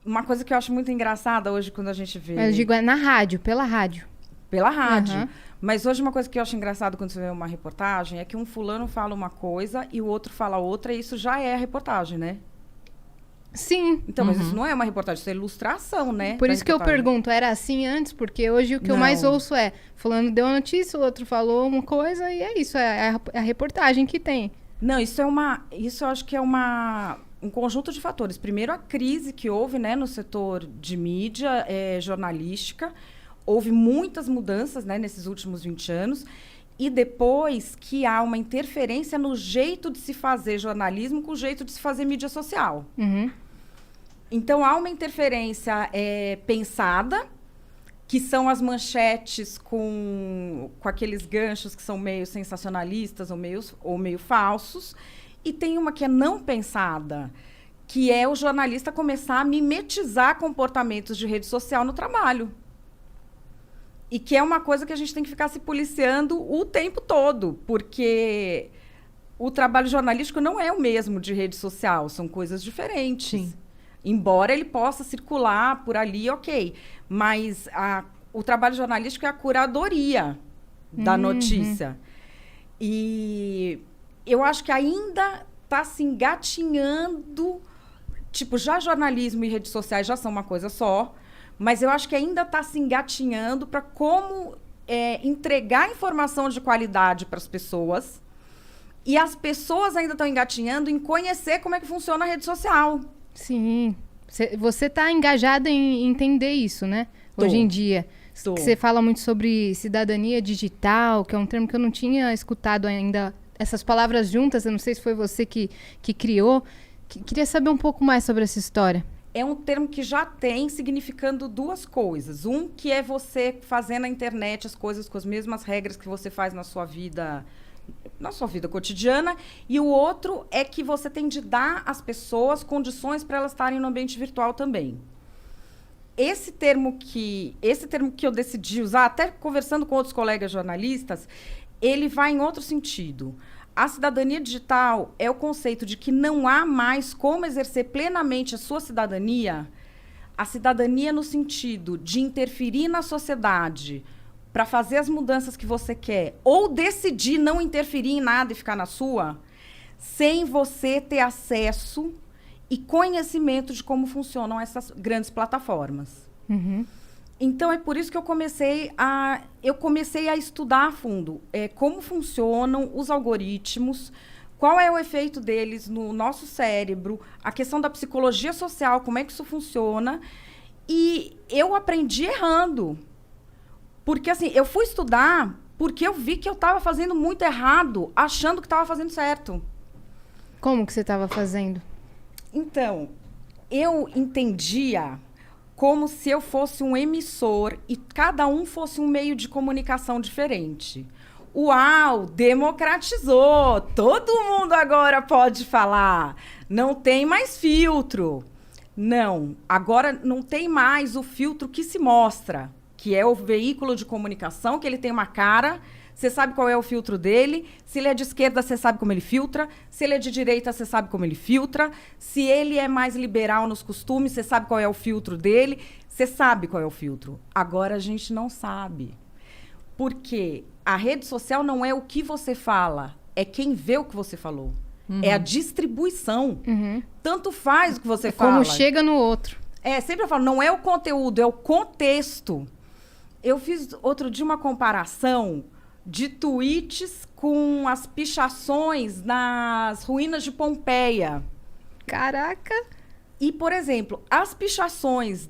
uma coisa que eu acho muito engraçada hoje quando a gente vê... Eu digo, é na rádio, pela rádio. Pela rádio. Uhum. Mas hoje uma coisa que eu acho engraçado quando você vê uma reportagem é que um fulano fala uma coisa e o outro fala outra, e isso já é a reportagem, né? Sim. Então, mas isso não é uma reportagem, isso é ilustração, né? Por da isso que eu reportagem. pergunto, era assim antes? Porque hoje o que eu Não. mais ouço é, fulano deu a notícia, o outro falou uma coisa, e é isso, é a reportagem que tem. Não, isso eu acho que é um conjunto de fatores. Primeiro, a crise que houve, né, no setor de mídia jornalística. Houve muitas mudanças, né, nesses últimos 20 anos. E depois que há uma interferência no jeito de se fazer jornalismo com o jeito de se fazer mídia social. Uhum. Então, há uma interferência pensada, que são as manchetes com aqueles ganchos que são meio sensacionalistas ou meio falsos. E tem uma que é não pensada, que é o jornalista começar a mimetizar comportamentos de rede social no trabalho. E que é uma coisa que a gente tem que ficar se policiando o tempo todo, porque o trabalho jornalístico não é o mesmo de rede social, são coisas diferentes. Sim. Embora ele possa circular por ali, ok. Mas o trabalho jornalístico é a curadoria da notícia. E eu acho que ainda está se engatinhando. Tipo, já jornalismo e redes sociais já são uma coisa só. Mas eu acho que ainda está se engatinhando para como entregar informação de qualidade para as pessoas. E as pessoas ainda estão engatinhando em conhecer como é que funciona a rede social. Sim. Você está engajada em entender isso, né? Tô. Hoje em dia. Tô. Você fala muito sobre cidadania digital, que é um termo que eu não tinha escutado ainda. Essas palavras juntas, eu não sei se foi você que criou. Queria saber um pouco mais sobre essa história. É um termo que já tem significando duas coisas. Um, que é você fazer na internet as coisas com as mesmas regras que você faz na sua vida cotidiana. E o outro é que você tem de dar às pessoas condições para elas estarem no ambiente virtual também. Esse termo que eu decidi usar, até conversando com outros colegas jornalistas, ele vai em outro sentido. A cidadania digital é o conceito de que não há mais como exercer plenamente a sua cidadania, a cidadania no sentido de interferir na sociedade para fazer as mudanças que você quer, ou decidir não interferir em nada e ficar na sua, sem você ter acesso e conhecimento de como funcionam essas grandes plataformas. Uhum. Então, é por isso que eu comecei a estudar a fundo como funcionam os algoritmos, qual é o efeito deles no nosso cérebro, a questão da psicologia social, como é que isso funciona. E eu aprendi errando. Porque, assim, eu fui estudar porque eu vi que eu estava fazendo muito errado, achando que estava fazendo certo. Como que você estava fazendo? Então, eu entendia como se eu fosse um emissor e cada um fosse um meio de comunicação diferente. Uau, democratizou! Todo mundo agora pode falar. Não tem mais filtro. Não, agora não tem mais o filtro que se mostra, que é o veículo de comunicação, que ele tem uma cara. Você sabe qual é o filtro dele. Se ele é de esquerda, você sabe como ele filtra. Se ele é de direita, você sabe como ele filtra. Se ele é mais liberal nos costumes, você sabe qual é o filtro dele. Você sabe qual é o filtro. Agora a gente não sabe. Porque a rede social não é o que você fala, é quem vê o que você falou. É a distribuição. Tanto faz o que você fala. Como chega no outro. Sempre eu falo, não é o conteúdo, é o contexto. Eu fiz outro dia uma comparação de tweets com as pichações nas ruínas de Pompeia. Caraca! E, por exemplo, as pichações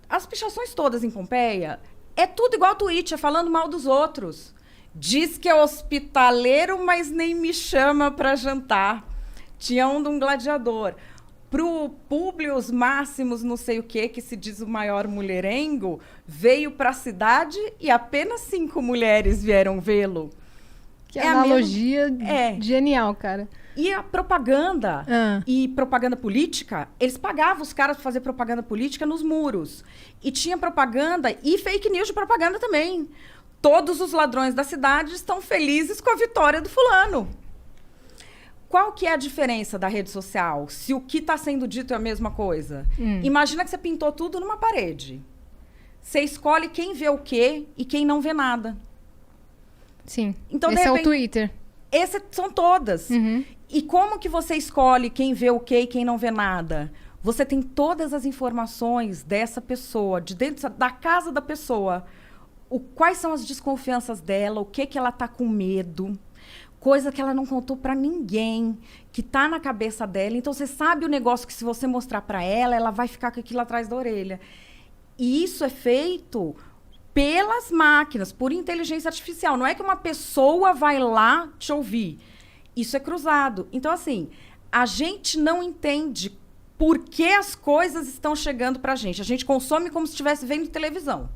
as pichações todas em Pompeia, é tudo igual tweet, é falando mal dos outros. Diz que é hospitaleiro, mas nem me chama para jantar. Tinha um de um gladiador. Pro Públio Máximos, não sei o quê, que se diz o maior mulherengo, veio para a cidade e apenas 5 mulheres vieram vê-lo. Que analogia genial, cara. E a propaganda, e propaganda política, eles pagavam os caras para fazer propaganda política nos muros. E tinha propaganda e fake news de propaganda também. Todos os ladrões da cidade estão felizes com a vitória do fulano. Qual que é a diferença da rede social? Se o que está sendo dito é a mesma coisa. Imagina que você pintou tudo numa parede. Você escolhe quem vê o quê e quem não vê nada. Sim. Então, esse é o Twitter. Essas são todas. E como que você escolhe quem vê o quê e quem não vê nada? Você tem todas as informações dessa pessoa, de dentro da casa da pessoa. Quais são as desconfianças dela, o que ela está com medo, coisa que ela não contou para ninguém, que está na cabeça dela. Então, você sabe o negócio que se você mostrar para ela, ela vai ficar com aquilo atrás da orelha. E isso é feito pelas máquinas, por inteligência artificial. Não é que uma pessoa vai lá te ouvir. Isso é cruzado. Então, assim, a gente não entende por que as coisas estão chegando para a gente. A gente consome como se estivesse vendo televisão.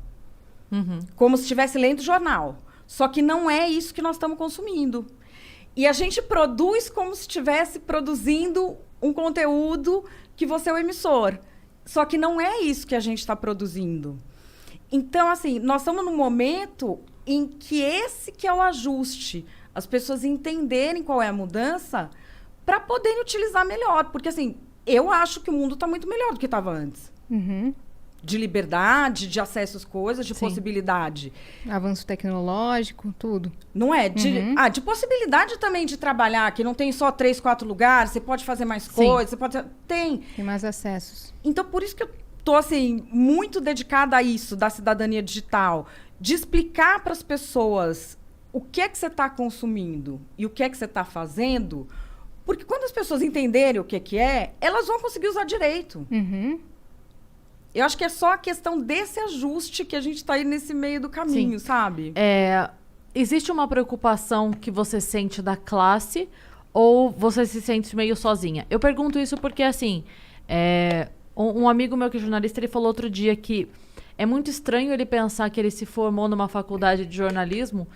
Como se estivesse lendo jornal. Só que não é isso que nós estamos consumindo. E a gente produz como se estivesse produzindo um conteúdo que você é o emissor. Só que não é isso que a gente está produzindo. Então, assim, nós estamos num momento em que esse que é o ajuste. As pessoas entenderem qual é a mudança para poderem utilizar melhor. Porque, assim, eu acho que o mundo está muito melhor do que estava antes. De liberdade, de acesso às coisas, de possibilidade. Avanço tecnológico, tudo. Não é? De possibilidade também de trabalhar, que não tem só 3, 4 lugares, você pode fazer mais coisas, você pode... Tem mais acessos. Então, por isso que eu tô, assim, muito dedicada a isso, da cidadania digital. De explicar para as pessoas o que é que você está consumindo e o que é que você está fazendo. Porque quando as pessoas entenderem o que é, elas vão conseguir usar direito. Eu acho que é só a questão desse ajuste que a gente está aí nesse meio do caminho, sabe? Existe uma preocupação que você sente da classe ou você se sente meio sozinha? Eu pergunto isso porque, assim, um amigo meu que é jornalista, ele falou outro dia que é muito estranho ele pensar que ele se formou numa faculdade de jornalismo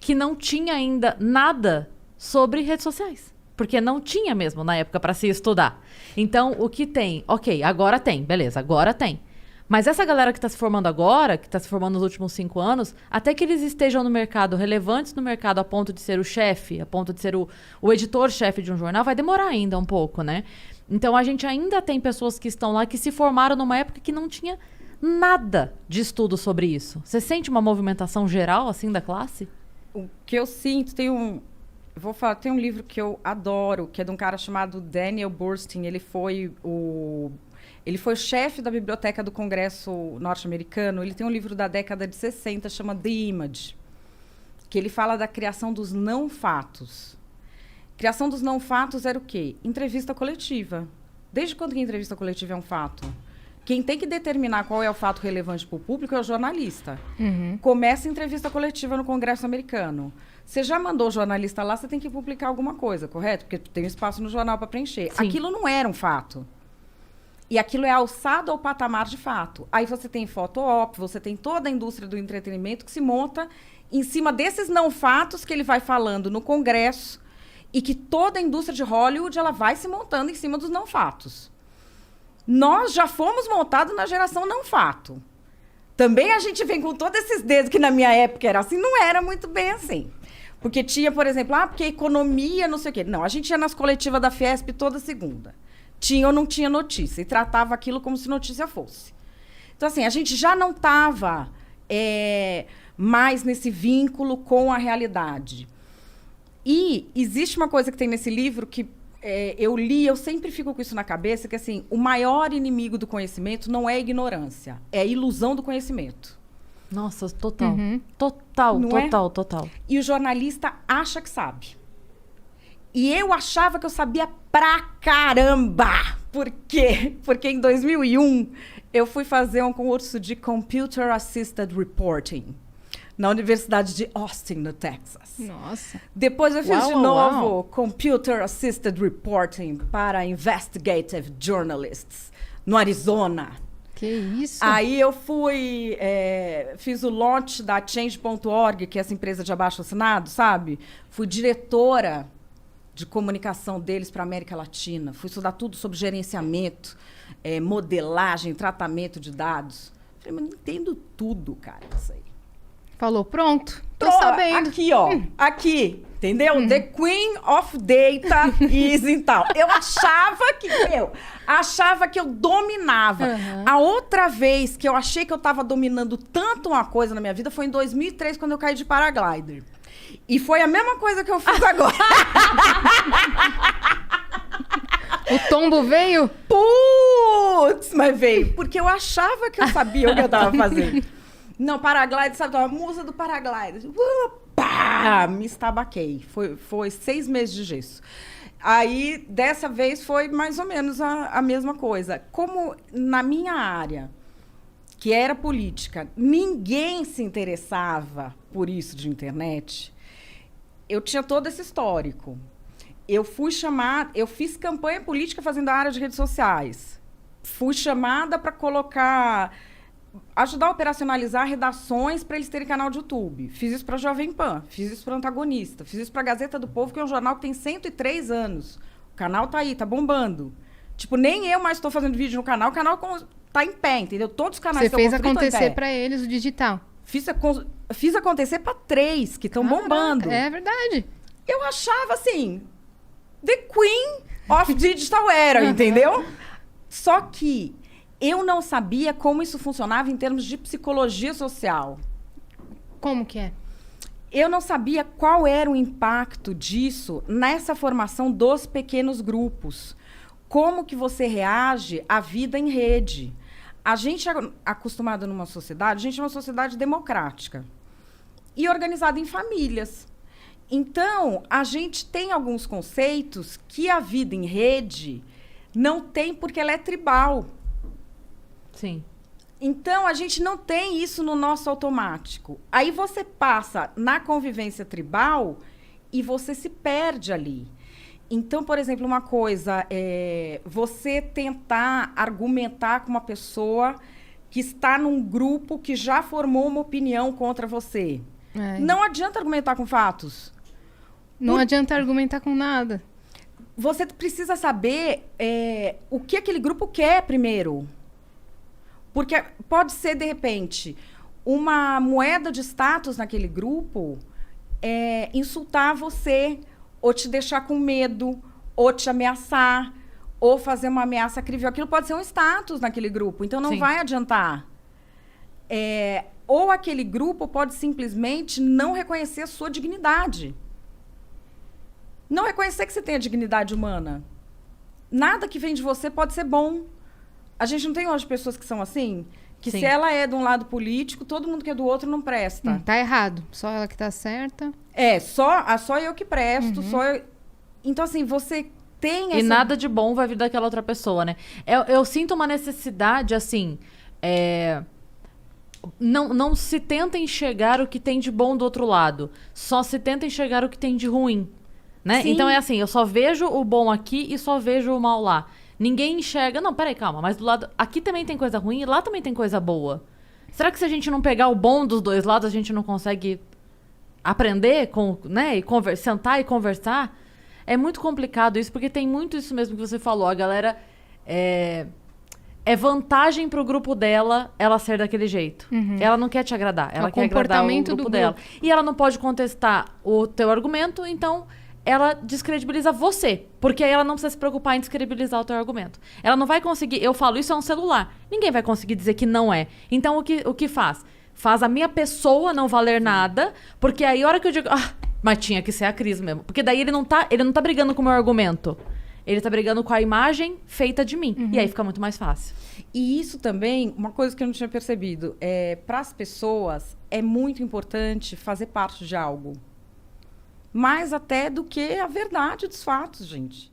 que não tinha ainda nada sobre redes sociais. Porque não tinha mesmo na época para se estudar. Então, o que tem? Ok, agora tem, beleza, agora tem. Mas essa galera que está se formando agora, que está se formando nos últimos 5 anos, até que eles estejam no mercado, relevantes no mercado a ponto de ser o chefe, a ponto de ser o editor-chefe de um jornal, vai demorar ainda um pouco, né? Então, a gente ainda tem pessoas que estão lá que se formaram numa época que não tinha nada de estudo sobre isso. Você sente uma movimentação geral, assim, da classe? O que eu sinto, tem um livro que eu adoro, que é de um cara chamado Daniel Bernstein. Ele foi o chefe da biblioteca do Congresso norte-americano. Ele tem um livro da década de 60, chama The Image, que ele fala da criação dos não-fatos. Criação dos não-fatos era o quê? Entrevista coletiva. Desde quando que a entrevista coletiva é um fato? Quem tem que determinar qual é o fato relevante para o público é o jornalista. Começa a entrevista coletiva no Congresso americano. Você já mandou o jornalista lá, você tem que publicar alguma coisa, correto? Porque tem um espaço no jornal para preencher. Sim. Aquilo não era um fato. E aquilo é alçado ao patamar de fato. Aí você tem foto-op, você tem toda a indústria do entretenimento que se monta em cima desses não-fatos que ele vai falando no Congresso e que toda a indústria de Hollywood ela vai se montando em cima dos não-fatos. Nós já fomos montados na geração não-fato. Também a gente vem com todos esses dedos que na minha época era assim, não era muito bem assim. Porque tinha, por exemplo, porque economia, não sei o quê. Não, a gente ia nas coletivas da Fiesp toda segunda. Tinha ou não tinha notícia. E tratava aquilo como se notícia fosse. Então, assim, a gente já não estava mais nesse vínculo com a realidade. E existe uma coisa que tem nesse livro que eu li, eu sempre fico com isso na cabeça, que assim, o maior inimigo do conhecimento não é a ignorância, é a ilusão do conhecimento. Nossa, total. Total. E o jornalista acha que sabe. E eu achava que eu sabia pra caramba. Por quê? Porque em 2001 eu fui fazer um curso de Computer Assisted Reporting na Universidade de Austin, no Texas. Nossa. Depois eu fiz de novo Computer Assisted Reporting para Investigative Journalists no Arizona. Que isso? Aí eu fiz o launch da Change.org, que é essa empresa de abaixo-assinado, sabe? Fui diretora de comunicação deles para a América Latina. Fui estudar tudo sobre gerenciamento, modelagem, tratamento de dados. Falei, mas não entendo tudo, cara, isso aí. Falou, pronto, tô Pro- sabendo. Aqui, ó. Aqui. Entendeu? The Queen of Data is e tal. Eu achava que eu dominava. Uhum. A outra vez que eu achei que eu tava dominando tanto uma coisa na minha vida foi em 2003, quando eu caí de paraglider. E foi a mesma coisa que eu fiz agora. O tombo veio? Putz, mas veio. Porque eu achava que eu sabia o que eu tava fazendo. Não, paraglider, sabe? A musa do paraglider. Pá, me estabaquei. Foi 6 meses de gesso. Aí, dessa vez, foi mais ou menos a mesma coisa. Como na minha área, que era política, ninguém se interessava por isso de internet, eu tinha todo esse histórico. Eu fiz campanha política fazendo a área de redes sociais. Fui chamada para ajudar a operacionalizar redações para eles terem canal de YouTube. Fiz isso para Jovem Pan, fiz isso para Antagonista, fiz isso para Gazeta do Povo, que é um jornal que tem 103 anos. O canal tá aí, tá bombando. Tipo, nem eu mais estou fazendo vídeo no canal, o canal tá em pé, entendeu? Todos os canais Você que eu fez construí estão em acontecer pé. para eles o digital. Fiz acontecer para 3 que estão bombando. É verdade. Eu achava assim, The Queen of Digital Era, entendeu? Só que eu não sabia como isso funcionava em termos de psicologia social. Como que é? Eu não sabia qual era o impacto disso nessa formação dos pequenos grupos. Como que você reage à vida em rede. A gente é acostumado numa sociedade, a gente é uma sociedade democrática e organizada em famílias. Então, a gente tem alguns conceitos que a vida em rede não tem porque ela é tribal. Sim. Então, a gente não tem isso no nosso automático. Aí você passa na convivência tribal e você se perde ali. Então, por exemplo, uma coisa é você tentar argumentar com uma pessoa que está num grupo que já formou uma opinião contra você. É. Não adianta argumentar com fatos. Não adianta argumentar com nada. Você precisa saber o que aquele grupo quer primeiro. Porque pode ser, de repente, uma moeda de status naquele grupo insultar você, ou te deixar com medo, ou te ameaçar, ou fazer uma ameaça crível. Aquilo pode ser um status naquele grupo, então não Sim. vai adiantar. Ou aquele grupo pode simplesmente não reconhecer a sua dignidade. Não reconhecer que você tem a dignidade humana. Nada que vem de você pode ser bom. A gente não tem hoje pessoas que são assim? Que Sim. se ela é de um lado político, todo mundo que é do outro não presta. Tá errado. Só ela que tá certa. Só eu que presto, só eu... Então, assim, você tem essa... E nada de bom vai vir daquela outra pessoa, né? Eu sinto uma necessidade, assim... Não se tenta enxergar o que tem de bom do outro lado. Só se tenta enxergar o que tem de ruim. Né? Sim. Então é assim, eu só vejo o bom aqui e só vejo o mal lá. Ninguém enxerga... Não, peraí, calma. Mas do lado... Aqui também tem coisa ruim e lá também tem coisa boa. Será que se a gente não pegar o bom dos dois lados, a gente não consegue aprender, né? E sentar e conversar? É muito complicado isso, porque tem muito isso mesmo que você falou. A galera... É vantagem pro grupo dela ela ser daquele jeito. Ela não quer te agradar. Ela quer agradar o comportamento grupo do dela. grupo. E ela não pode contestar o teu argumento, então... ela descredibiliza você. Porque aí ela não precisa se preocupar em descredibilizar o teu argumento. Ela não vai conseguir... Eu falo, isso é um celular. Ninguém vai conseguir dizer que não é. Então, o que faz? Faz a minha pessoa não valer nada, porque aí a hora que eu digo... mas tinha que ser a Cris mesmo. Porque daí ele não tá brigando com o meu argumento. Ele tá brigando com a imagem feita de mim. E aí fica muito mais fácil. E isso também, uma coisa que eu não tinha percebido, para as pessoas, é muito importante fazer parte de algo. Mais até do que a verdade dos fatos, gente.